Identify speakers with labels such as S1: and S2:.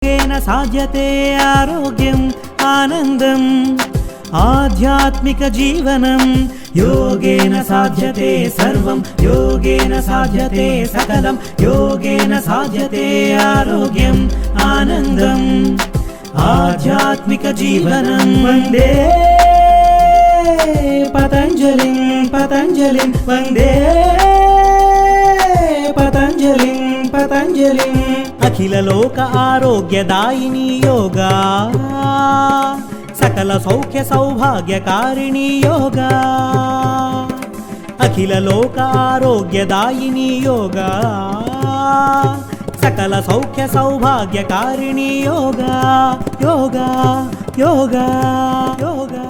S1: योगेन साध्यते आरोग्यम् आनन्दम् आध्यात्मिक जीवनं योगेन साध्यते सर्वं योगेन साध्यते सकलं योगेन साध्यते आरोग्यम् आनन्दम् आध्यात्मिक जीवनं वन्दे पतञ्जलिं पतञ्जलिं वन्दे पतञ्जलिं पतञ्जलिं अखिल लोक आरोग्यदायिनी योगा सकल सौख्य सौभाग्यकारिणी योगा अखिल लोक आरोग्यदायिनी योगा सकल सौख्य सौभाग्यकारिणी योगा योगा योगा योगा।